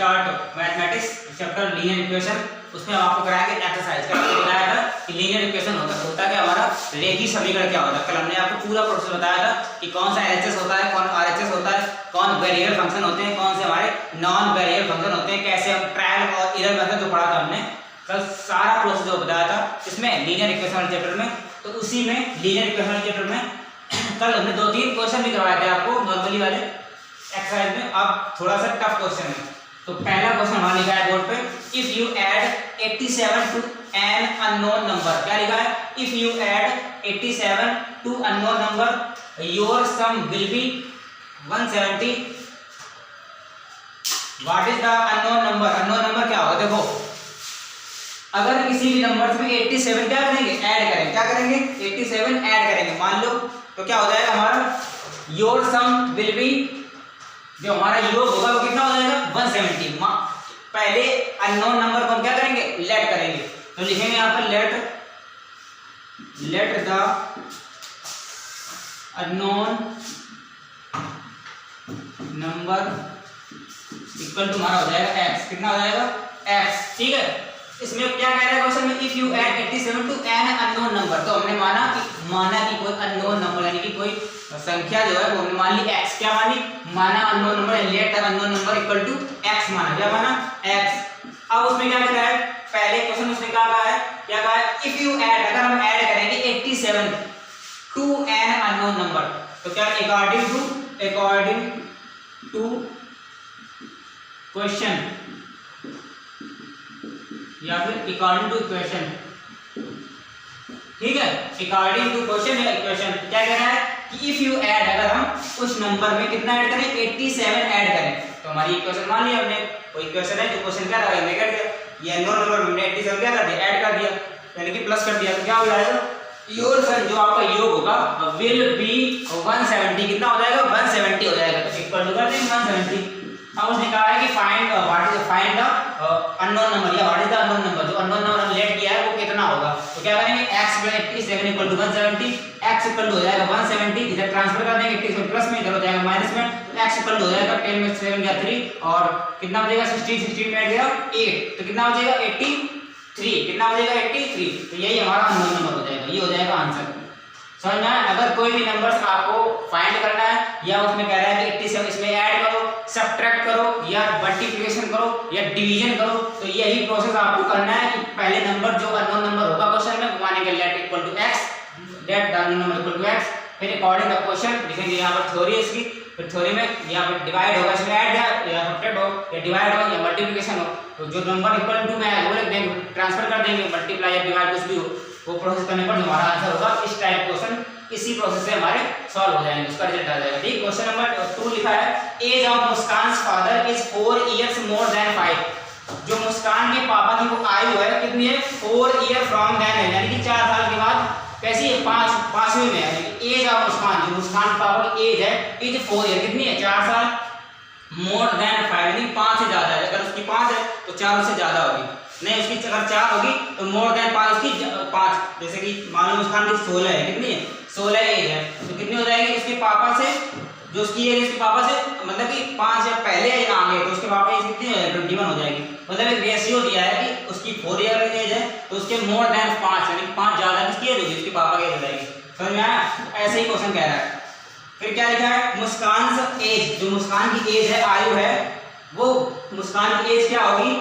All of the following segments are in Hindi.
Start mathematics chapter linear equation, उसमें हम आपको कराएंगे एक्सरसाइज। कल हमने बताया था कि लीनियर इक्वेशन होता क्या हमारा रेखीय समीकरण क्या होता है। कल हमने आपको पूरा प्रोसेस बताया था कि कौन सा एलएचएस होता है, कौन आरएचएस होता है, कौन वेरिएबल फंक्शन होते हैं, कौन से हमारे नॉन वेरिएबल फंक्शन होते हैं, कैसे हम ट्रायल और एरर मेथड जो पढ़ा था हमने कल सारा प्रोसेस जो बताया था इसमें लीनियर इक्वेशन वाले चैप्टर में। तो उसी में लीनियर इक्वेशन वाले चैप्टर में कल हमने 2-3 क्वेश्चन भी करवाए थे आपको नॉर्मली वाले एक्सरसाइज में। अब थोड़ा सा टफ क्वेश्चन है। तो पहला क्वेश्चन हमारा लिखा है बोर्ड पे, if you add 87 to an unknown number. क्या लिखा है? If you add 87 to unknown number your sum will be 170। What is the unknown number? Unknown number क्या होगा? देखो अगर किसी भी नंबर में 87 क्या करेंगे? ऐड करेंगे। क्या करेंगे? 87 ऐड करेंगे मान लो, तो क्या हो जाएगा हमारा? योर सम विल बी, जो हमारा योग होगा वो कितना हो जाएगा? 170। पहले अननोन नंबर को हम क्या करेंगे? लेट करेंगे। तो लिखेंगे यहाँ पर let the unknown number equal to हमारा हो जाएगा x। कितना हो जाएगा? x। ठीक है। इसमें क्या कह रहा है क्वेश्चन में? If you add 87 to an unknown number. तो हमने माना कि कोई अननोन नंबर यानी कि कोई संख्या जो है वो हमने मान ली x। क्या मानी? माना unknown number, let the unknown number equal to x माना। क्या माना? x। अब उसमें क्या लिखा है? पहले क्वेश्चन उसने क्या कहा है? क्या कहा है? इफ यू ऐड, अगर हम ऐड करेंगे 87 टू एन अननोन नंबर, तो क्या अकॉर्डिंग टू क्वेश्चन या फिर अकॉर्डिंग टू इक्वेशन। ठीक है, अकॉर्डिंग टू क्वेश्चन या इक्वेशन क्या कह रहा है कि इफ यू ऐड, अगर हम उस नंबर में कितना ऐड करें? 87 ऐड करें। तो हमारी इक्वेशन मान लिया हमने, वो इक्वेशन है जो क्वेश्चन क्या रहा है हमने कर दिया। ये अननोन नंबर हमने 87 क्या कर दिया? ऐड कर दिया, यानी कि प्लस कर दिया। तो क्या हो जाएगा? योर सन, जो आपका योग होगा, विल बी 170। कितना हो जाएगा? 170 हो जाएगा। तो इक्वल टू कर देंगे 170। अब उसने कहा है कि फाइंड द अननोन नंबर या what is the unknown number. जो अननोन नंबर हम लेट किया है वो कितना होगा? तो क्या करेंगे? x + 87 equal to 170। x equal to हो जाएगा 170, इधर ट्रांसफर कर देंगे 87 प्लस में, इधर हो जाएगा माइनस में। तो x इक्वल टू हो जाएगा 10 में 7 गया 3 और कितना बचेगा? 16 में ऐड गया 8, तो कितना बचेगा? 83। कितना बचेगा? 83। तो यही हमारा अननोन नंबर हो जाएगा। ये हो जाएगा आंसर। समझ में आया? अगर कोई भी नंबर्स आपको फाइंड करना है या उसमें कह रहा है कि 87 इसमें ऐड करो, सब्ट्रैक्ट करो या मल्टीप्लिकेशन करो या डिवीजन करो, तो यही प्रोसेस आपको करना है कि पहले नंबर जो अननोन नंबर होगा क्वेश्चन में वो मानेंगे let equal to x, let the unknown number equal to x। फिर अकॉर्डिंग द क्वेश्चन लिखेंगे। यहाँ पर थ्योरी है इसकी, फिर थ्योरी में यहाँ पर डिवाइड होगा, इसमें ऐड या सब्ट्रैक्ट हो या डिवाइड हो या मल्टीप्लिकेशन हो, तो जो नंबर इक्वल टू में है वो लिख देंगे, ट्रांसफर कर देंगे, मल्टीप्लाई या डिवाइड कुछ भी हो, वो प्रोसेस करने पर हमारा आंसर होगा। इस टाइप क्वेश्चन इसी प्रोसेस से हमारे सॉल्व हो जाएंगे, उसका रिजल्ट आ जाएगा। ठीक, क्वेश्चन नंबर 2 लिखा है, age of Muskan father is 4 years more than 5। जो मुस्कान के पापा की वो आयु है कितनी है? 4 ईयर फ्रॉम देन है, यानी कि 4 साल के बाद कैसी है? 5वीं में है। एज ऑफ मुस्कान, जो मुस्कान पापा की एज है इज 4 ईयर, कितनी है? 4 साल। मोर देन 5 यानी 5 से ज्यादा है। अगर उसकी 5 है तो 4 उससे ज्यादा होगी। नहीं, उसकी अगर 4 होगी तो मोर देन 5 उसकी 5, जैसे कि मान लो मुस्कान की 16 है, कितनी है? 16 एज है, तो कितनी हो जाएगी? उसके पापा से, जो उसकी एज उसके पापा से मतलब कि 5 या पहले आगे, तो उसके पापा एज कितनी है? 21 हो जाएगी। मतलब एक रेशियो दिया है कि उसकी 4 ईयर एज है तो उसके मोर देन 5 यानी 5 ज्यादा किसकी एज होगी? उसके पापा की एज हो जाएगी। समझ में आया? ऐसे ही क्वेश्चन कह रहा है। फिर क्या लिखा है? मुस्कान एज, जो मुस्कान की एज है, आयु है, वो मुस्कान की एज क्या होगी?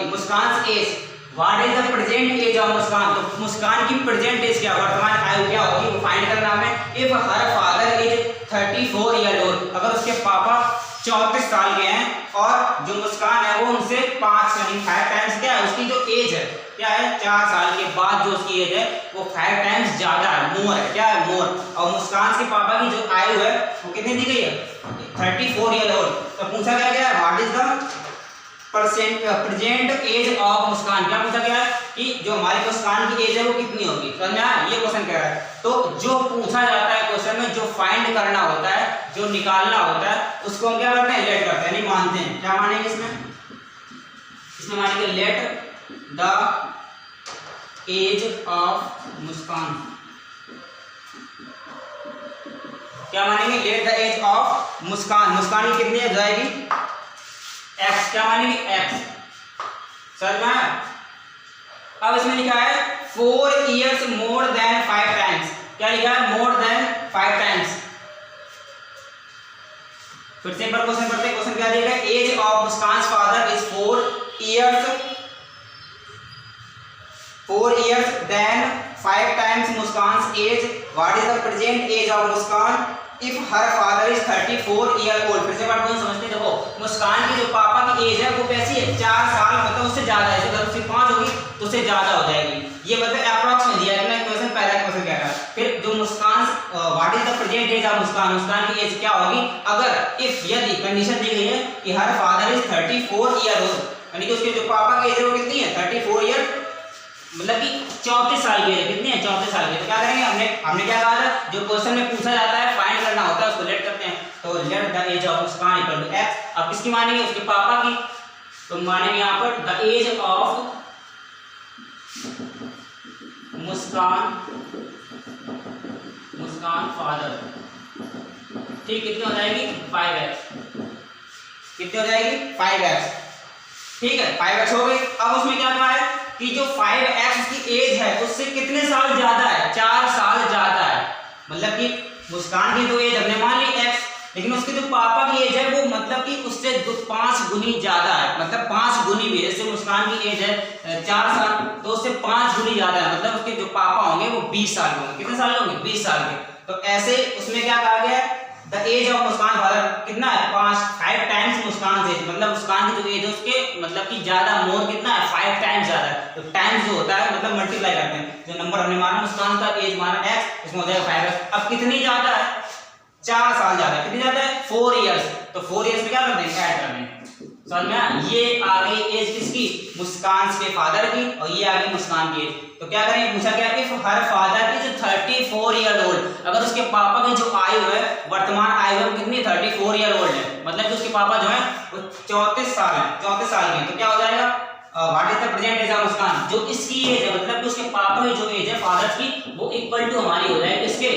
Muskaan age, what is the present age of Muskaan. तो मुस्कान की प्रेजेंट एज क्या, वर्तमान आयु क्या होगी, वो फाइंड करना हमें। If her father is 34 year old, अगर उसके पापा 34 साल के हैं और जो मुस्कान है वो उनसे 5 यानी 5 टाइम्स क्या है? उसकी जो एज है क्या है? 4 साल के बाद जो उसकी एज है वो 5 टाइम्स ज्यादा है, मोर है। क्या है? मोर। और मुस्कान के पापा की जो आयु है वो कितनी दी गई है? 34 ईयर ओल्ड। तो पूछा क्या गया है? What is the present age of Muskaan. क्या पूछा गया है कि जो हमारी मुस्कान की एज है वो कितनी होगी? समझ में आया? ये क्वेश्चन कह रहा है। तो जो पूछा जाता है क्वेश्चन में, जो फाइंड करना होता है, जो निकालना होता है, उसको हम क्या करते हैं? लेट करते हैं, नहीं मानते हैं। क्या मानेंगे इसमें? इसमें मानेंगे late the age of Muskaan. क्या मानेंगे? Late the age of Muskaan. Muskaan की कितनी एज जाएगी? x क्या मानेंगे x, समझ में आया? अब इसमें लिखा है 4 years more than 5 times, क्या लिखा है? more than 5 times। फिर से एक बार क्वेश्चन पढ़ते हैं। क्वेश्चन क्या दिया है? Age of Muskan father is 4 years than 5 times Muskan age. What is the present age of Muskan if her father is 34 years old। फिर से बात को समझते, देखो मुस्कान की जो पापा की एज है वो कैसी है? 4 साल, मतलब उससे ज्यादा है। अगर उससे 5 होगी तो उससे ज्यादा हो जाएगी। ये मतलब अप्रॉक्स में दिया है क्वेश्चन, पहला क्वेश्चन कह रहा है। फिर जो Muskaan what is the present age of Muskaan, Muskaan की एज क्या होगी अगर इफ यदि कंडीशन दी गई है कि हर फादर इज 34 years old, यानी कि उसके जो पापा की एज है वो कितनी है? 34 years, मतलब कि 34 साल की है। कितनी है? 34 साल की। तो क्या करेंगे? हमने क्या कहा था? जो क्वेश्चन में पूछा जाता है फाइंड करना होता है उसको लेट करते हैं। तो let the age of Muskan equal to x। अब किसकी मानेंगे? उसके पापा की। तो मानेंगे यहां पर the age of Muskan father, ठीक, कितनी हो जाएगी? 5x। कितनी हो जाएगी? 5x, ठीक है, 5x हो गई। अब उसमें क्या कहा है कि जो 5x की एज है उससे कितने साल ज्यादा है? 4 साल ज्यादा है। मतलब कि मुस्कान की तो एज हमने मान ली x, लेकिन उसके जो पापा की एज है वो मतलब कि उससे 5 गुनी ज्यादा है, मतलब 5 गुनी भी। जैसे मुस्कान की एज है 4 साल, तो उससे 5 गुनी ज्यादा है, मतलब उसके जो पापा होंगे वो 20 साल के होंगे। कितने साल के होंगे? 20 साल के। तो ऐसे उसमें क्या कहा गया है? The age of Muskan father कितना है? 5 टाइम्स मुस्कान एज, मतलब मुस्कान की जो एज है उसके मतलब कि ज्यादा, मोर कितना है? 5 टाइम्स ज्यादा है। तो टाइम्स जो होता है मतलब मल्टीप्लाई करते हैं, जो नंबर हमने माना मुस्कान का एज माना x, इसमें हो जाएगा 5x। अब कितनी ज्यादा है? 4 साल ज्यादा है। कितनी ज्यादा है? 4 years। तो 4 years में क्या कर देंगे? ऐड कर देंगे। समझ में आया? ये आ गई एज किसकी? मुस्कान के फादर की, और ये आ गई मुस्कान की एज। तो क्या करेंगे? पूछा गया if her father is 34 years old, अगर उसके पापा की जो आयु है, वर्तमान आयु है कितनी? 34 years old है, मतलब कि उसके पापा जो है वो 34 साल है, 34 साल के। तो क्या हो जाएगा? What is the present age of Muskaan, जो इसकी एज है, मतलब कि उसके पापा की जो एज है फादर की, वो इक्वल टू हमारी हो जाएगी इसके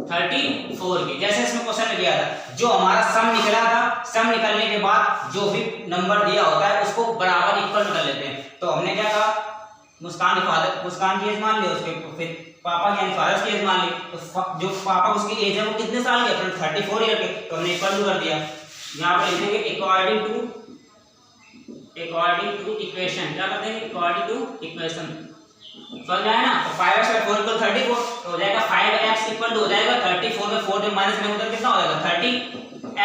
34 की। जैसे इसमें क्वेश्चन में दिया था, जो हमारा सम निकला था, सम निकलने के बाद जो भी नंबर दिया होता है उसको बराबर इक्वल कर लेते हैं। तो हमने क्या कहा? मुस्कान के फादर, मुस्कान की एज मान ली, उसके फिर पापा की यानी फादर की एज मान ली। तो जो पापा उसकी एज है वो कितने साल के? 34 ईयर के। तो हमने इक्वल टू कर दिया। यहाँ पर लिखेंगे अकॉर्डिंग टू इक्वेशन, क्या करते हैं? According to equation. समझ आया ना? तो 5x + 4 = 34, तो हो जाएगा 5x = हो जाएगा 34 में 4 में माइनस में उधर कितना हो जाएगा? 30।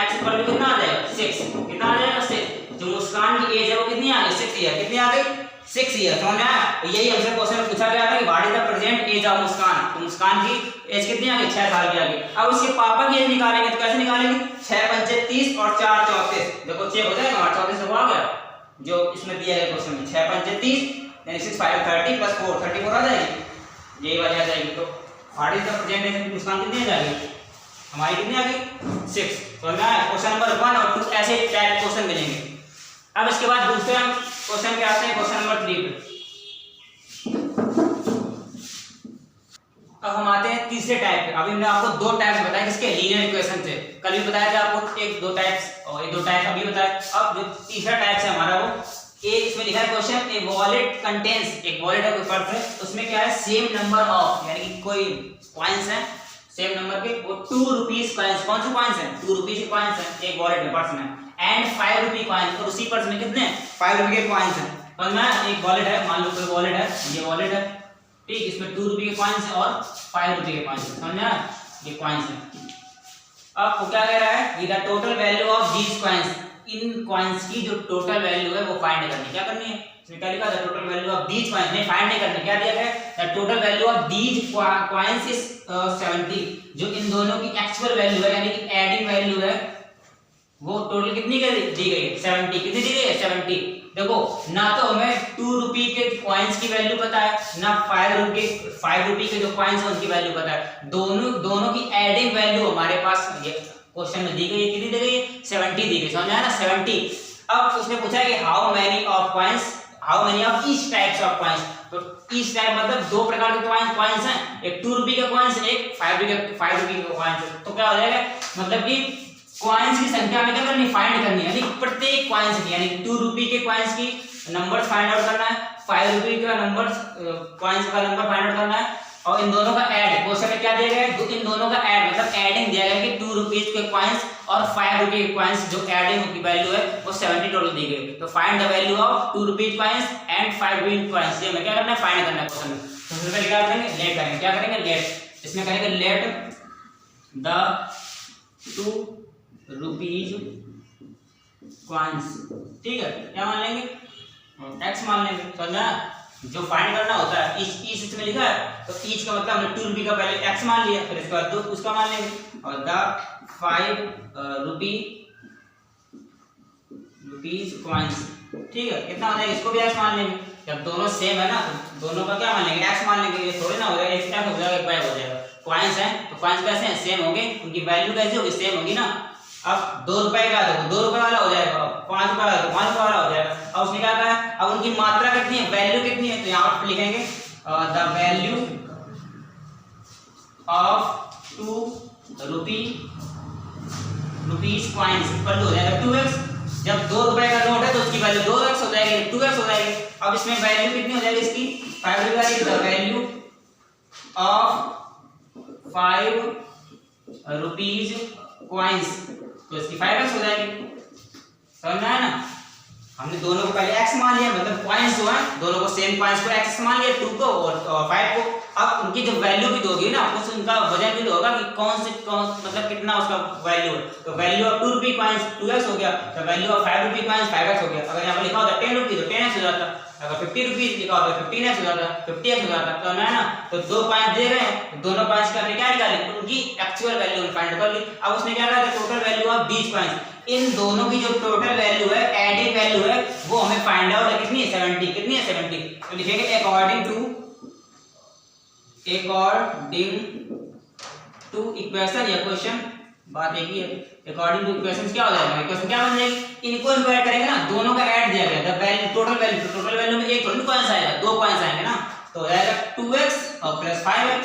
x = कितना आ जाएगा? 6। कितना आ जाएगा? 6। जो मुस्कान की एज है वो कितनी आ गई? 6 ईयर। कितनी आ गई? 6 ईयर। समझ आया? तो यही हमसे क्वेश्चन में पूछा गया था कि what is the present age of Muskaan. तो मुस्कान की एज कितनी आ गई? 6 साल की आ गई। अब उसके पापा की एज निकालेंगे, तो कैसे निकालेंगे? 6 × 5 = 30 और 4 = 34। देखो चेक हो जाएगा, 34 आ गया जो इसमें दिया है क्वेश्चन में। 6 × 5 = 30, यानी 6 × 5 = 30 + 4 34 आ जाएगी, यही वाली आ जाएगी। तो what is the present age Muskaan कितनी आ जाएगी? हमारी कितनी आ गई? 6। तो ना क्वेश्चन नंबर 1 और 2 ऐसे टाइप क्वेश्चन मिलेंगे। अब इसके बाद दूसरे हम क्वेश्चन पे आते हैं, क्वेश्चन नंबर 3 पे। अब हम आते हैं तीसरे टाइप पे। अभी हमने आपको 2 टाइप्स बताए किसके? लीनियर इक्वेशन थे। कल भी बताया था आपको 1-2 टाइप्स, और ये 2 टाइप अभी बताया। अब जो तीसरा टाइप है हमारा वो एक, इसमें लिखा है क्वेश्चन ए वॉलेट कंटेन्स, एक वॉलेट है, कोई पर्स है, उसमें क्या है? सेम नंबर ऑफ, यानी कि कोई कॉइंस है सेम नंबर के, वो 2 रुपीस कॉइंस। कौन से कॉइंस हैं? 2 रुपीस के कॉइंस हैं एक वॉलेट में, पर्स में। एंड 5 रुपी कॉइंस, और उसी पर्स में कितने? 5 रुपए के कॉइंस हैं। समझ में आया? एक वॉलेट है, मान लो कोई वॉलेट है, ये वॉलेट है, ठीक, इसमें 2 रुपए के कॉइंस हैं और 5 रुपए के कॉइंस हैं। समझ में आया? ये कॉइंस हैं। अब वो क्या कह रहा है कि the total value of these coins, in coins की जो टोटल वैल्यू है वो फाइंड करनी। क्या करनी है? इसमें क्या लिखा? The total value of these coins, नहीं फाइंड नहीं करनी। क्या दिया गया है? The total value of these coins is 70, जो इन दोनों की एक्चुअल वैल्यू है, यानी कि एडिंग वैल्यू है, वो टोटल कितनी दी गई है? 70। कितनी दी गई है? 70। देखो ना तो हमें 2 रुपए के कॉइंस की वैल्यू पता है, ना 5 रुपए के जो कॉइंस है उनकी वैल्यू पता है। दोनों की एडिंग वैल्यू हमारे पास क्वेश्चन में दी गई है। कितनी दी गई है? 70 दी गई। समझ आया ना? 70। अब उसने पूछा है कि how many of each types of coins. तो ईच टाइप मतलब 2 प्रकार के कॉइंस हैं, एक 2 रुपए का कॉइंस, एक 5 रुपए का कॉइंस। तो क्या हो जाएगा? मतलब कि कॉइन्स की संख्या हमें क्या करनी, फाइंड करनी है, यानी प्रत्येक कॉइन्स की, यानी 2 रुपये के कॉइन्स की नंबर्स फाइंड आउट करना है, 5 रुपये का नंबर्स कॉइन्स का नंबर फाइंड आउट करना है, और इन दोनों का ऐड, क्वेश्चन में क्या दिया गया है, इन दोनों का ऐड मतलब एडिंग दिया गया है कि 2 रुपीस के कॉइन्स और 5 रुपये के कॉइन्स जो एडिंग की वैल्यू है वो 70 टोटल दी गई। तो find the value of 2 rupees coins and 5 रुपये कॉइन्स, ये हमें क्या करना है, फाइंड करना है क्वेश्चन में। तो सबसे पहले क्या करेंगे, लेट करेंगे, क्या करेंगे, लेट, इसमें करेंगे लेट द 2 रुपीस कॉइन्स, ठीक है, क्या मान लेंगे, x मान लेंगे, समझा। जो फाइंड करना होता है ईच इसमें लिखा है, तो ईच का मतलब हमने 2 रुपये का पहले x मान लिया, फिर इसके बाद दो उसका मान लेंगे, और द 5 रुपीस कॉइन्स, ठीक है, कितना हो जाएगा, इसको भी x मान लेंगे। जब दोनों सेम है ना तो दोनों का क्या मान लेंगे, x मान लेंगे, ये थोड़ी ना हो जाएगा, एक x हो जाएगा, एक y हो जाएगा। कॉइन्स हैं तो कॉइन्स कैसे हैं, सेम होंगे, उनकी वैल्यू कैसे होगी, सेम होगी ना। अब 2 रुपए का देखो 2 रुपए वाला हो जाएगा, 5 रुपए वाला 5 रुपए वाला हो जाएगा। अब उसने क्या कहा है, अब उनकी मात्रा कितनी है, वैल्यू कितनी है, तो यहाँ पर लिखेंगे the value of 2 rupees coins equal हो जाएगा 2x। जब 2 रुपए का नोट है तो उसकी वैल्यू 2x हो जाएगी, 2x हो जाएगी। अब इसमें वैल्यू कितनी हो जाएगी इसकी, 5 रुपए वाली, the value of 5 rupees coins, तो इसकी 5x हो जाएगी, समझ में आया ना। हमने दोनों को पहले x मान लिया, मतलब कॉइन्स जो है दोनों को सेम कॉइन्स को x मान लिया, 2 को और 5 को। अब उनकी जो वैल्यू भी दोगी ना, उस उनका वजन भी होगा कि कौन मतलब कितना उसका वैल्यू है। तो वैल्यू ऑफ 2 रुपये कॉइन्स 2x हो गया, तो वैल्यू ऑफ 5 रुपये कॉइन्स 5x हो गया। अगर यहाँ पर लिखा होता 10 रुपये तो 10x हो जाता, अगर 50 रुपीस लिखा होता 15x हो जाता, 50x हो जाता, तो है ना। तो 2 कॉइन्स दे रहे हैं, दोनों कॉइन्स का हमने क्या निकाली, उनकी एक्चुअल वैल्यू फाइंड कर ली। अब उसने क्या कहा, total value of these coins, इन दोनों की जो टोटल वैल्यू है, एडिंग वैल्यू है, वो हमें फाइंड आउट है, कितनी है, 70, कितनी है 70। तो लिखेंगे अकॉर्डिंग टू इक्वेशन, या क्वेश्चन बात एक ही है, अकॉर्डिंग टू इक्वेशंस क्या हो जाएगा, इक्वेशन क्या बन जाएगी, इनको इनको ऐड करेंगे ना, दोनों का ऐड दिया गया द वैल्यू टोटल वैल्यू में एक थोड़ी कॉइन्स आएगा, 2 कॉइन्स आएंगे ना, तो हो जाएगा 2x और प्लस 5x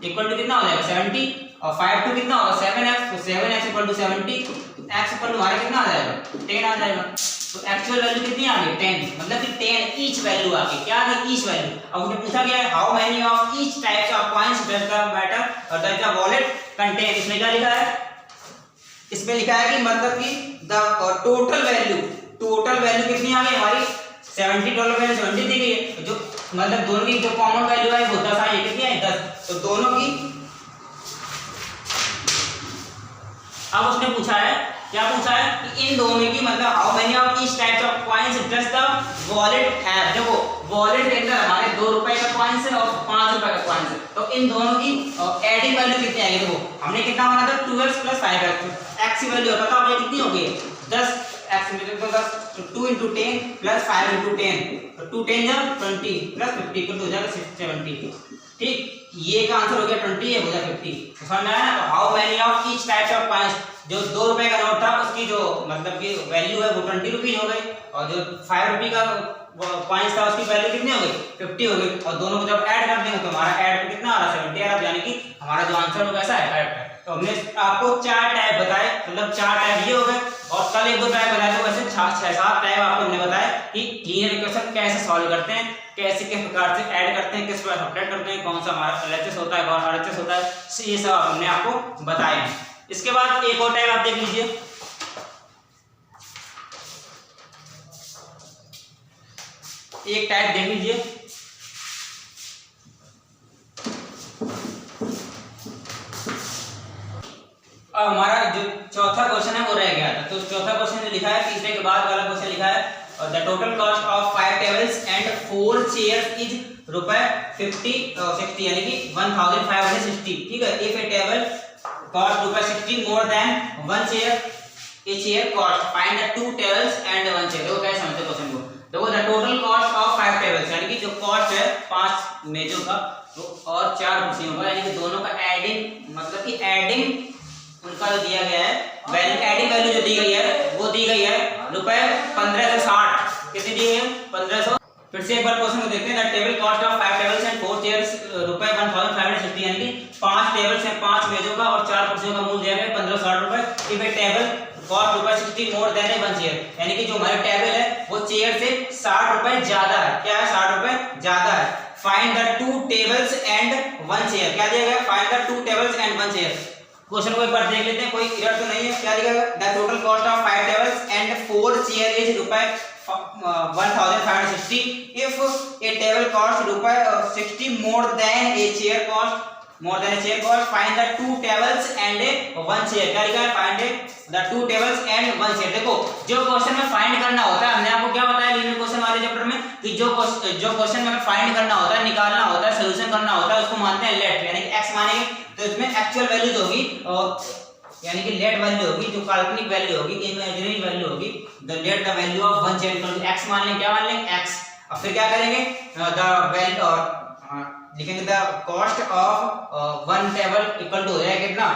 इक्वल टू कितना हो जाएगा 70, और 5 टू कितना होगा 7x, तो 7x इक्वल टू 70, तो x इक्वल टू हमारा कितना आ जाएगा 10 आ जाएगा। तो एक्चुअल वैल्यू कितनी आ गई 10, मतलब कि 10 ईच वैल्यू आ गई, क्या आ गई ईच वैल्यू। अब उन्हें पूछा गया है how many of each types of coins does the matter और डज द वॉलेट कंटेन, इसमें क्या लिखा है, इसमें लिखा है कि मतलब कि द टोटल वैल्यू कितनी आ गई हमारी 70, टोटल वैल्यू 70 दी गई है, जो मतलब दोनों की जो कॉमन वैल्यू है वो 10 आई है, कितनी आई 10, तो दोनों की। अब उसने पूछा है, क्या पूछा है कि इन दोनों की मतलब how many of each types of coins does the wallet have. देखो वॉलेट के अंदर हमारे 2 रुपए का कॉइन्स है और 5 रुपए का कॉइन्स है, तो इन दोनों की एडिंग वैल्यू कितनी आएगी, देखो हमने कितना माना था 2x प्लस 5x, x की वैल्यू पता है कितनी हो गई 10, x में तो 10, तो 2 into 10 प्लस 5 into 10, तो 2 10 जा 20 प्लस 50 को हो जाएगा 70, ठीक, ये का आंसर हो गया 20, ये हो जाएगा 50। समझ में आया ना। तो how many of each types of coins, जो 2 रुपए का नोट था उसकी जो मतलब कि वैल्यू है वो 20 रुपीज हो गई, और जो 5 रुपये का कॉइन्स था उसकी वैल्यू कितनी हो गई 50 हो गई, और दोनों को जब ऐड कर देंगे तो हमारा ऐड पे कितना आ रहा है 70 आ रहा है, यानी कि हमारा जो आंसर होगा ऐसा है करेक्ट है। तो हमने आपको 4 टाइप बताए, मतलब 4 टाइप ये हो गए, और कल 1-2 टाइप बताए, तो वैसे 6-7 टाइप आपको हमने बताया कि लीनियर इक्वेशन कैसे सॉल्व करते हैं, कैसे किस प्रकार से ऐड करते हैं, किस प्रकार सब्ट्रैक्ट करते हैं, कौन सा हमारा एलएचएस होता है, कौन आरएचएस होता है, ये सब हमने आपको बताया है। इसके बाद एक और टाइप आप देख लीजिए, एक टाइप देख लीजिए, अब हमारा जो चौथा क्वेश्चन है वो रह गया था, तो चौथा क्वेश्चन में लिखा है, तीसरे के बाद वाला क्वेश्चन लिखा है the total cost of 5 tables and 4 chairs is ₹60 यानी कि 1560, ठीक है। If A table cost ₹60 more than 1 chair, a chair cost, find the 2 tables and 1 chair. देखो कैसे समझते क्वेश्चन को, देखो the total cost of 5 tables यानी कि जो कॉस्ट है 5 मेजों का और 4 कुर्सियों का, यानी कि दोनों का एडिंग, मतलब कि एडिंग उनका जो दिया गया है वैल्यू, एडिंग वैल्यू जो दी गई है वो दी गई है ₹1560, कितनी दी है 1500। फिर से एक बार क्वेश्चन को देखते हैं, the table cost of 5 tables and 4 chairs ₹1560 यानी कि 5 टेबल्स हैं, 5 मेजों का और 4 कुर्सियों का मूल्य दिया गया 1560 रुपए। इफ ए टेबल कॉस्ट रुपए 60 मोर देन ए 1 चेयर, यानी कि जो हमारी टेबल है वो चेयर से 60 रुपए ज्यादा है। क्या है? 60 रुपए ज्यादा है। Find the 2 tables and 1 chair. क्या दिया गया? Find the 2 tables and 1 chair. Question को एक बार देख लेते हैं, कोई एरर तो नहीं है। क्या लिखा है? The total cost of 5 tables and 4 chair is रुपए 1560। इफ ए टेबल कॉस्ट रुपए 60 more than a chair cost, more than a chair cost, find the 2 tables and 1 chair. क्या लिखा है? Find the 2 tables and 1 chair. देखो जो क्वेश्चन में फाइंड करना होता है, हमने आपको क्या बताया लीनियर क्वेश्चन वाले चैप्टर में कि जो क्वेश्चन में फाइंड करना होता है, निकालना होता है, सॉल्यूशन करना होता है, उसको मानते हैं लेट, यानी कि x मानेंगे तो इसमें एक्चुअल वैल्यूज होगी और यानी कि लेट वैल्यू होगी, जो काल्पनिक वैल्यू होगी, इमेजिनरी वैल्यू होगी। The let the value of 1 chair equal to x मान लेंगे। क्या मान लेंगे? x। अब फिर क्या करेंगे? द वैल्यू और लिखेंगे the cost of 1 table equal to हो जाएगा कितना?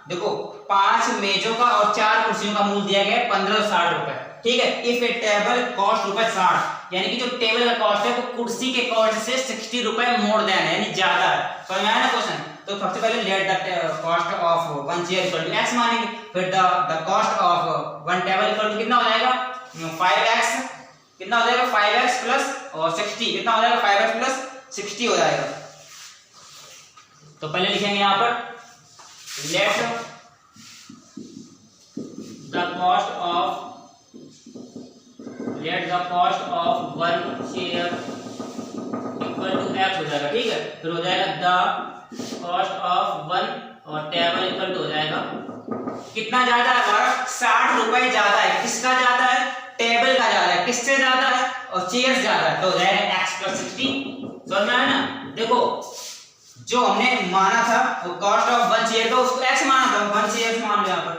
देखो 5 मेजों का और 4 कुर्सियों का मूल्य दिया गया है 1560 रुपए। ठीक है। इफ ए टेबल कॉस्ट रुपए 60, यानी कि जो टेबल का कॉस्ट है वो कुर्सी के कॉस्ट से 60 रुपए मोर देन है, यानी ज्यादा है। समझ में आया ना क्वेश्चन? तो सबसे पहले let the cost of 1 chair equal to x मानेंगे, फिर the cost of 1 table equal to कितना हो जाएगा? 5x। कितना हो जाएगा? 5x प्लस और 60। कितना हो जाएगा? 5x प्लस 60 हो जाएगा। तो पहले लिखेंगे यहां पर let the cost of 1 chair equal to x हो जाएगा। ठीक है। फिर हो जाएगा द कॉस्ट ऑफ 1 और टेबल इक्वल टू हो जाएगा कितना ज्यादा है हमारा? 60 रुपए ज्यादा है। किसका ज्यादा है? टेबल का ज्यादा है। किससे ज्यादा है? और चेयर ज्यादा है, तो हो जाएगा x प्लस 60। समझ में आया ना? देखो जो हमने माना था वो कॉस्ट ऑफ 1 चेयर का, उसको x माना था, 1 चेयर मान लिया यहाँ पर।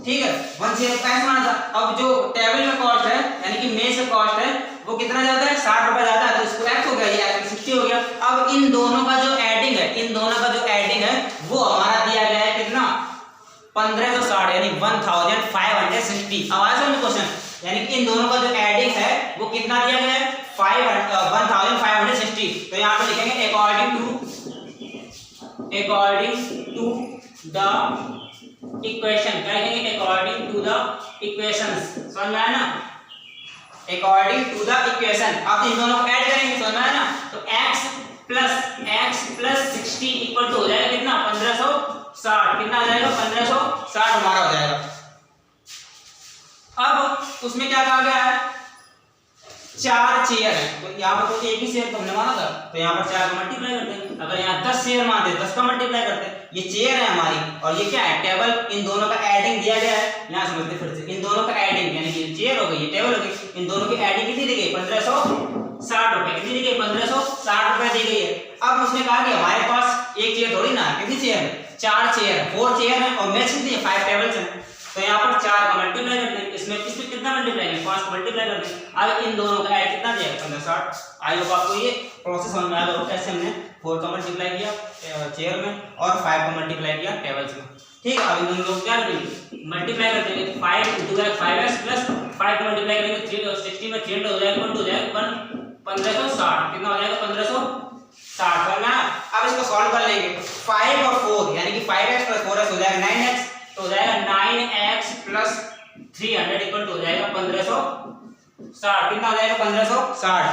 ठीक है। 1 चेयर का x माना था। अब जो टेबल का कॉस्ट है यानी कि मेज का कॉस्ट है वो कितना ज्यादा है? 60 रुपए ज्यादा है, तो इसको x हो गया, ये x 60 हो गया। अब इन दोनों का जो एडिंग है, इन दोनों का जो एडिंग है वो हमारा दिया गया है कितना? 1560, यानी 1560। अब आया समझ क्वेश्चन? यानी कि इन दोनों का जो एडिंग है वो कितना दिया गया है? 1560। तो यहाँ पे लिखेंगे अकॉर्डिंग टू द इक्वेशन। क्या लिखेंगे? According to the equations. समझ में आया ना? According to the equation. अब इन दोनों को ऐड करेंगे। समझ में आया ना? तो x प्लस 60 इक्वल टू हो जाएगा कितना? 1560। कितना हो जाएगा? 1560 हमारा हो जाएगा। अब उसमें क्या कहा गया है? 4 चेयर है, तो यहाँ पर तो एक ही चेयर तो हमने माना था, तो यहाँ पर 4 का मल्टीप्लाई करते हैं। अगर यहाँ 10 चेयर मानते हैं 10 का मल्टीप्लाई करते हैं। ये चेयर है हमारी और ये क्या है? टेबल। इन दोनों का एडिंग दिया गया है। यहाँ समझते फिर से, इन दोनों का एडिंग यानी कि चेयर हो गई, ये टेबल हो गई, इन दोनों की एडिंग कितनी दी गई? 1560 रुपए। कितनी दी गई? 1560 रुपए दी गई है। अब उसने कहा कि हमारे पास एक चेयर थोड़ी ना, कितनी चेयर है? 4 चेयर है, 4 चेयर है और मेज कितनी है? 5 टेबल्स हैं। तो यहाँ पर 4 का मल्टीप्लाई करते हैं, इसमें कितना मल्टीप्लाई है? 5 का मल्टीप्लाई करते हैं। अब इन दोनों का ऐड कितना दिया? 1560। आई होप आपको ये प्रोसेस समझ में आया होगा कैसे हमने 4 का मल्टीप्लाई किया चेयर में और 5 का मल्टीप्लाई किया टेबल्स में। ठीक है। अब इन दोनों को क्या करेंगे? मल्टीप्लाई कर देंगे। 5 × 5x प्लस 5 का मल्टीप्लाई करेंगे 360 में 3 हो जाएगा, 1 हो जाएगा 1560। कितना हो जाएगा? 1560 करना। अब इसको सॉल्व कर लेंगे। 5 और 4 यानी कि 5x प्लस 4x हो जाएगा 9x, तो हो जाएगा 9x प्लस 300 इक्वल टू हो जाएगा 1560। कितना हो जाएगा? 1560।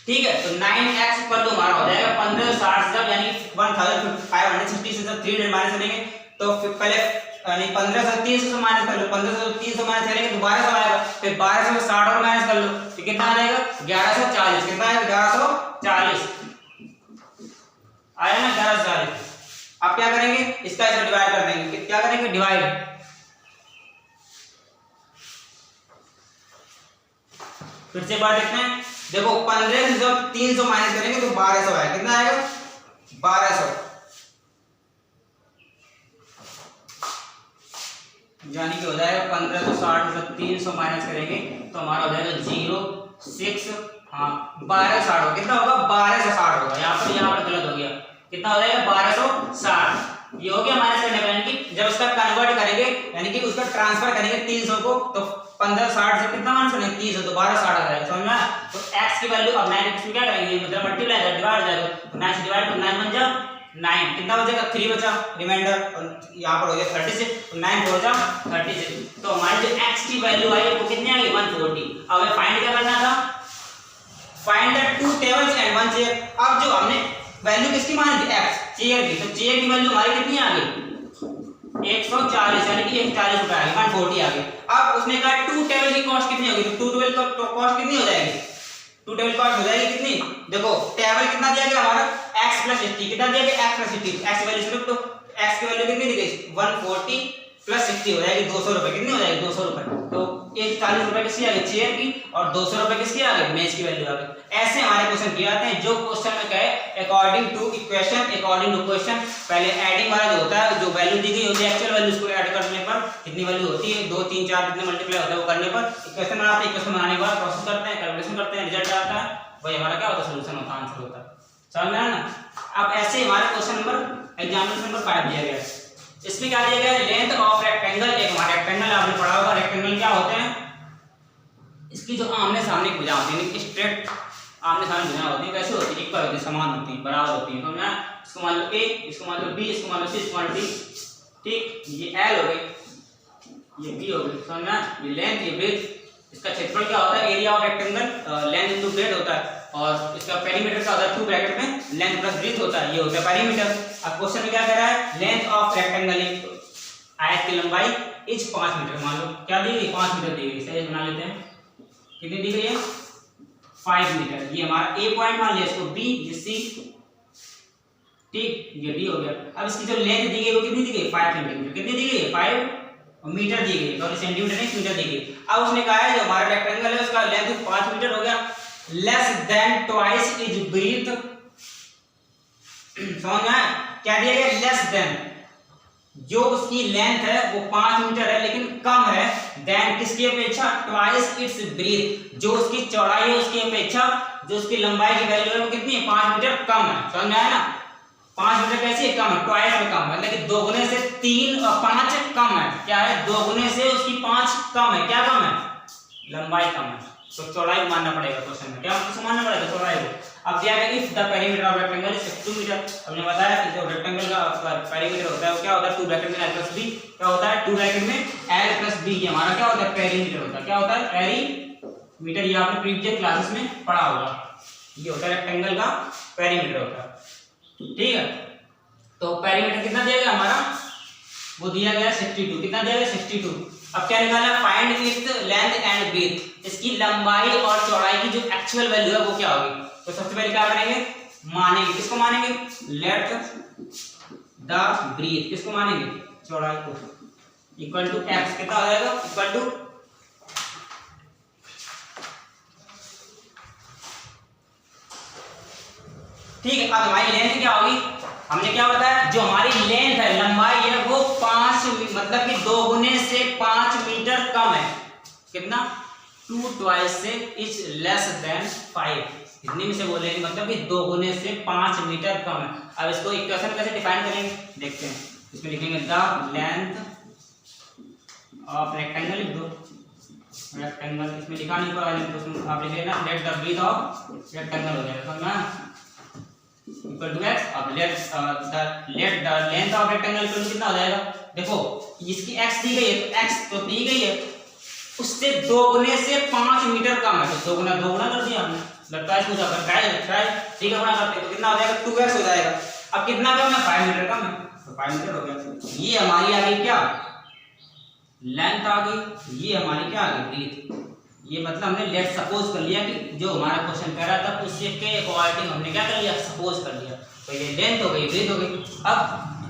ठीक है। तो 9x इक्वल टू हमारा हो जाएगा 1560 जब यानी 1560 से जब 300 माइनस करेंगे तो फिर पहले यानी 1500 से 300 से माइनस कर लो, 1500 से 300 माइनस करेंगे तो 1200 आएगा, फिर 1200 में 60 और माइनस कर लो तो कितना आ जाएगा? 1140। कितना आएगा? 1140 आया ना? 1140। अब क्या करेंगे? इसका इससे डिवाइड कर देंगे। क्या करेंगे? डिवाइड। फिर से बात देखते हैं। देखो 15 से जब 300 माइनस करेंगे तो 1200 आएगा। कितना आएगा? 1200। यानी कि हो जाएगा 1560 से 300 माइनस करेंगे तो हमारा हो जाएगा 06। हाँ 1260। कितना होगा? 1260 होगा। यहाँ पर गलत हो गया। कितना हो जाएगा? 1260। ये हो गया माइनस करने का, यानी कि जब इसका कन्वर्ट करेंगे यानी कि उसका ट्रांसफर करेंगे 300 को तो 1560 से कितना माइनस करेंगे? 300, तो 1260 आ जाएगा। समझ में? तो x की वैल्यू अब 9 इसमें क्या करेंगे? मतलब मल्टीप्लाई डिवाइड हो जाएगा। 9 से डिवाइड तो 9 बन जाए 9 कितना बचेगा 3 बचा रिमाइंडर, और यहाँ पर हो गया 36 तो 9 बचा 36। तो हमारी जो x की वैल्यू आई वो कितनी आ गई 140। अब हमें फाइंड क्या करना था, find the 2 tables and 1 chair. अब जो हमने वैल्यू किसकी मानी थी x चेयर की, तो चेयर की वैल्यू हमारी कितनी आ गई 140 यानी कि 140 रुपए आ गई 140 आ गई। अब उसने कहा 2 टेबल की कॉस्ट कितनी होगी, तो 2 टेबल का कॉस्ट कितनी हो जाएगी, 2 टेबल कॉस्ट हो जाएगी कितनी, देखो टेबल कितना दिया गया हमारा x + 60 कितना दिया गया x + 60 x वैल्यू सिर्फ, तो x की वैल्यू कितनी दी गई 140 + 60 हो जाएगी 200 रुपए। कितनी हो जाएगी 200 रुपए। तो 140 रुपए किसकी आ गई चेयर की और 200 रुपए किसकी आ गई मेज की वैल्यू आ गई। ऐसे हमारे क्वेश्चन किए जाते हैं। जो क्वेश्चन में कहे according to equation according to question, पहले एडिंग वाला जो होता है जो वैल्यू दी गई होती है एक्चुअल वैल्यू उसको ऐड करने पर कितनी वैल्यू होती है 2 3 4 जितने मल्टीप्लाई होता है वो करने पर इक्वेशन बनाते हैं। इक्वेशन बनाने के बाद प्रोसेस करते हैं, कैलकुलेशन करते हैं, रिजल्ट आता है, वही हमारा क्या होता है सॉल्यूशन होता है, आंसर होता है। समझ में आया ना। अब ऐसे हमारे क्वेश्चन नंबर एग्जाम्पल नंबर 5 दिया गया है। इसमें क्या दिया गया है लेंथ ऑफ रेक्टेंगल। एक हमारा रेक्टेंगल आपने पढ़ा होगा, रेक्टेंगल क्या होते हैं, इसकी जो आमने सामने भुजा होती है, स्ट्रेट आमने सामने भुजा होती है, कैसे होती है इक्वल होती है, समान होती है, बराबर होती है। समझ में, इसको मान लो a, इसको मान लो b, इसको मान लो c, इसको मान लो d, ठीक, ये l हो गई, ये b हो गई। समझ में, ये लेंथ ये ब्रेथ, इसका क्षेत्रफल क्या होता है area of rectangle length into breadth होता है, और इसका पेरीमीटर क्या होता है 2 ब्रैकेट में लेंथ प्लस ब्रेथ होता है, ये होता है पेरीमीटर। अब क्वेश्चन में क्या कह रहा है लेंथ ऑफ रेक्टेंगल आयत की लंबाई इज 5 मीटर। मान लो क्या दी गई 5 मीटर दी गई, सही बना लेते हैं, कितनी दी गई है 5 मीटर। ये हमारा a पॉइंट मान लिया, इसको b, ये c, ठीक, ये d हो गया। अब इसकी जो लेंथ दी गई वो कितनी दी गई 5 सेंटीमीटर, कितनी दी गई 5 मीटर दी गई, और सेंटीमीटर नहीं मीटर दी गई। अब उसने कहा है जो हमारा रेक्टेंगल है उसका लेंथ 5 मीटर हो गया, less than twice is breadth. समझ में आया, क्या दिया गया लेस देन, जो उसकी लेंथ है वो 5 मीटर है लेकिन कम है देन किसकी अपेक्षा ट्वाइस इट्स ब्रीथ, जो उसकी चौड़ाई है उसकी अपेक्षा जो उसकी लंबाई की वैल्यू है वो कितनी है 5 मीटर कम है। समझ में आया ना, 5 मीटर कैसे है कम है, ट्वाइस में कम है, लेकिन 2 गुने से 3 और 5 कम है। क्या है 2 गुने से उसकी 5 कम है, क्या कम है लंबाई कम है, तो चौड़ाई को मानना पड़ेगा क्वेश्चन में, क्या किसको मानना पड़ेगा चौड़ाई को। अब दिया गया if the perimeter of rectangle is 2 metre. हमने बताया कि जो रेक्टेंगल का पेरीमीटर होता है वो क्या होता है 2 ब्रैकेट में l + b, क्या होता है 2 ब्रैकेट में l + b, ये हमारा क्या होता है पेरीमीटर होता है, क्या होता है पेरीमीटर, ये आपने प्रीवियस क्लासेस में पढ़ा होगा, ये होता है रेक्टेंगल का पेरीमीटर होता है, ठीक है। तो पेरीमीटर कितना दिया गया हमारा, वो दिया गया 62, कितना दिया गया 62। अब क्या निकालना find its length and breadth, इसकी लंबाई और चौड़ाई की जो एक्चुअल वैल्यू है वो क्या होगी। तो सबसे पहले क्या करेंगे मानेंगे, किसको मानेंगे लेट द ब्रेथ, किसको मानेंगे चौड़ाई को, इक्वल टू x, कितना हो जाएगा इक्वल टू ठीक है। अब हमारी लेंथ क्या होगी, हमने क्या बताया जो हमारी लेंथ है लंबाई है वो 5 मतलब कि 2 गुने से 5 मीटर कम है, कितना 2 ट्वाइस से इज लेस देन 5, इतने में से बोलेंगे मतलब कि 2 गुने से 5 मीटर कम है। अब इसको इक्वेशन कैसे डिफाइन करेंगे देखते हैं, इसमें लिखेंगे द लेंथ ऑफ रेक्टेंगल, लिख दो रेक्टेंगल, इसमें लिखा नहीं पड़ा है तो उसमें आप लिखिए ना let the breadth of rectangle हो जाएगा, समझ में इक्वल टू x। अब let the length of rectangle equal to कितना हो जाएगा, देखो इसकी x दी गई है तो x तो दी गई है उससे 2 गुने से 5 मीटर कम है, तो 2 गुना कर दिया हमने, लगता है पूछा कर ट्राई ठीक है, बना करते तो कितना हो जाएगा 2x हो जाएगा। अब कितना कम है 5 मीटर कम है, तो 5 मीटर हो गया। ये हमारी आ गई क्या लेंथ आ गई, ये हमारी क्या आ गई ब्रीथ। ये मतलब हमने लेट सपोज कर लिया कि जो हमारा क्वेश्चन कह रहा था उससे के अकॉर्डिंग हमने क्या कर लिया सपोज कर लिया, तो ये लेंथ हो गई ब्रीथ हो गई। अब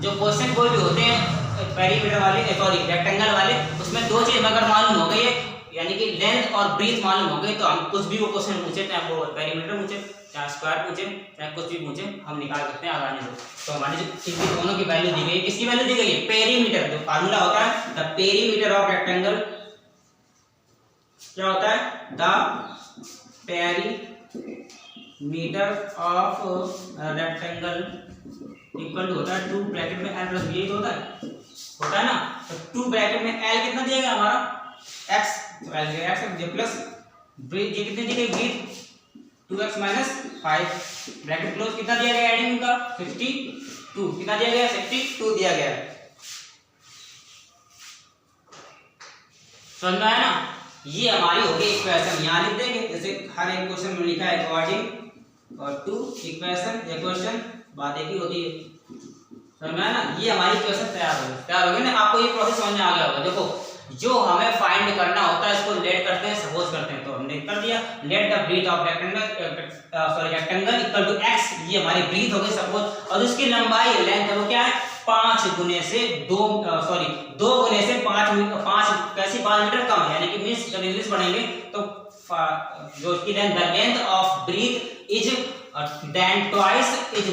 जो क्वेश्चन कोई भी होते हैं पेरीमीटर वाले सॉरी रेक्टेंगल वाले, उसमें 2 चीज अगर मालूम हो गई है यानी कि लेंथ और ब्रीथ मालूम हो गई तो हम कुछ भी वो क्वेश्चन पूछे चाहे वो पेरीमीटर पूछे चाहे स्क्वायर पूछे चाहे कुछ भी पूछे हम निकाल सकते हैं आसानी से। तो हमारी जो इनकी दोनों की वैल्यू दी गई है, किसकी वैल्यू दी गई है पेरीमीटर, जो फार्मूला होता है द पेरीमीटर ऑफ रेक्टेंगल क्या होता है the perimeter of rectangle equal होता है 2 ब्रैकेट में l + b होता है ना, तो 2 ब्रैकेट में l कितना दिया गया हमारा x, तो l दिया x प्लस ब्रेथ ये कितनी दी गई ब्रेथ 2x - 5 ब्रैकेट क्लोज, कितना दिया गया एडिंग का 52 62 कितना दिया गया 62 दिया गया है। समझ में आया ना? ये हमारी हो गई इक्वेशन, यहाँ लिख देंगे जैसे हर एक क्वेश्चन में लिखा है अकॉर्डिंग और टू इक्वेशन, ये क्वेश्चन बात एक ही होती है। समझ में आया ना? ये हमारी इक्वेशन तैयार हो गई ना। आपको ये प्रोसेस समझ में आ गया होगा। देखो जो हमें फाइंड करना होता है इसको लेट करते हैं, सपोज करते हैं, तो हमने कर दिया let the breadth of rectangle equal to x, ये हमारी ब्रीथ हो गई सपोज, और उसकी लंबाई लेंथ वो क्या है 5 गुने से 2 गुने से 5 मीटर, 5 कैसी 5 मीटर कम है, यानी कि मींस जब इंग्लिश पढ़ेंगे तो जो उसकी length of breadth is then twice is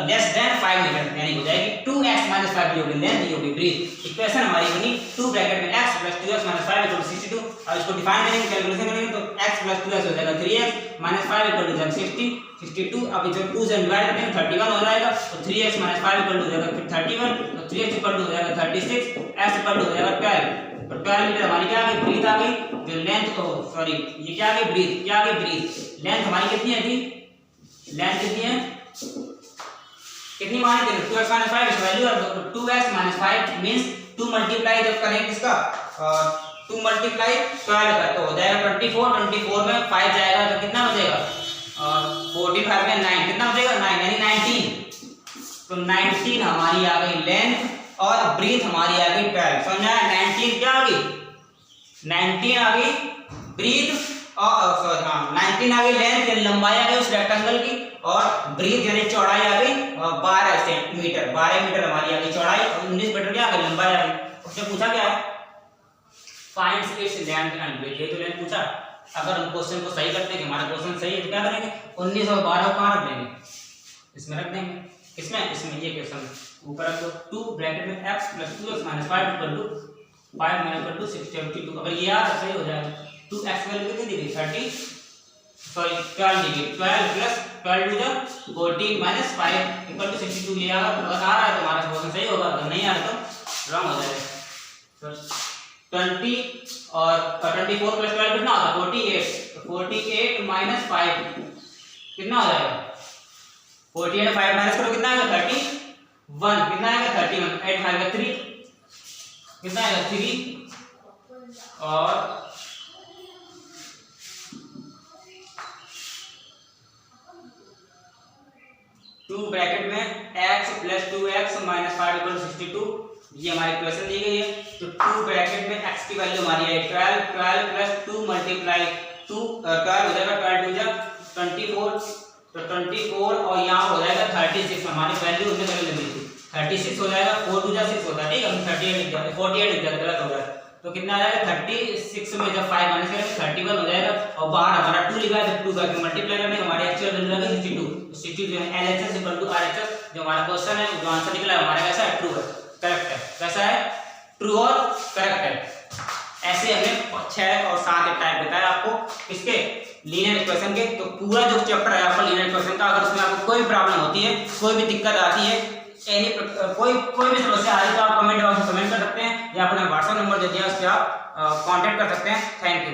less than 5 metre, यानी हो जाएगी 2x - 5 ये होगी लेंथ, ये होगी ब्रीथ। इक्वेशन हमारी बनी 2 ब्रैकेट में x + 2x - 5 = 62। अब इसको डिफाइन करेंगे, कैलकुलेशन करेंगे तो x + 2x हो जाएगा 3x - 5 = 62। अब जो 2 से डिवाइड करेंगे 31 हो जाएगा, तो 3x - 5 = हो जाएगा 31, तो 3x = हो जाएगा 36, x = हो जाएगा 12। तो 12 मीटर हमारी क्या आ गई ब्रीथ आ गई, जो लेंथ ये क्या आ गई ब्रीथ, क्या आ गई ब्रीथ। लेंथ हमारी कितनी है थी, लेंथ कितनी है, कितनी मान ली 2x - 5 इस वैल्यू, और 2x - 5 मींस 2 मल्टीप्लाई जब करेंगे इसका 2 मल्टीप्लाई 12 का तो हो जाएगा 24 में 5 जाएगा तो कितना बचेगा 45 में 9 कितना बचेगा 9, यानी 19। तो 19 हमारी आ गई लेंथ और ब्रीथ हमारी आ गई 12। समझ में आया? 19 क्या आ गई, 19 आ गई ब्रीथ और 19 आ गई लेंथ यानी लंबाई आ गई उस रेक्टेंगल की, और ब्रीथ यानी चौड़ाई आ गई 12 सेंटीमीटर, 12 मीटर हमारी आ गई चौड़ाई, और 19 मीटर क्या आ गई लंबाई आ गई। उसने पूछा क्या है find its length and breadth, ये तो लेंथ पूछा। अगर हम क्वेश्चन को सही करते हैं कि हमारा क्वेश्चन सही है तो क्या करेंगे 19 और 12 कहां रख देंगे, इसमें रख देंगे, इसमें ये क्वेश्चन ऊपर रख दो 2 ब्रैकेट में x + 2x - 5 = 5 - 62। अगर ये यार सही हो जाएगा 2x वैल्यू कितनी दी गई 12 दी गई, 12 + 12 टू द 14 - 5 = 62। ये अगर आ रहा है तो हमारा क्वेश्चन सही होगा, अगर नहीं आ रहा तो रॉन्ग हो जाएगा। 20 और 24 + 12 कितना होता है 48, तो 48 - 5 कितना हो जाएगा 48 5 माइनस करो कितना आएगा 31, कितना आएगा 31, 8 5 3 कितना आएगा 3, और टू ब्रैकेट में x + 2x - 5 = 62। ये हमारी इक्वेशन दी गई है। तो 2 ब्रैकेट में x की वैल्यू हमारी है 12 + 2 × 2 12 हो जाएगा 12 2 जा 24, तो 24 और यहाँ हो जाएगा 36, हमारी वैल्यू हमने पहले ले ली थी 36 हो जाएगा, 4 2 जा 6 होता है, ठीक है हम 38 लिख जाते 48 लिख जाते, गलत हो गया। तो कितना आ जाएगा 36 में जब 5 माइनस करेंगे 31 हो जाएगा, और बाहर हमारा 2 लिखा है तो 2 करके मल्टीप्लाई करने हमारी एक्चुअल वैल्यू आ गई 62। 62 जो है LHS = RHS, जो हमारा क्वेश्चन है जो आंसर निकला है हमारा कैसा है ट्रू है, करेक्ट है, कैसा है ट्रू और करेक्ट है। ऐसे हमने 6 और 7 टाइप बताया आपको इसके लीनियर इक्वेशन के। तो पूरा जो चैप्टर है आपका लीनियर इक्वेशन का, अगर उसमें आपको कोई प्रॉब्लम होती है, कोई भी दिक्कत आती है, कोई भी समस्या आ रही है तो आप कमेंट बॉक्स में कमेंट कर सकते हैं, या अपना व्हाट्सएप नंबर दे दिया उस पर आप कांटेक्ट कर सकते हैं। Thank you.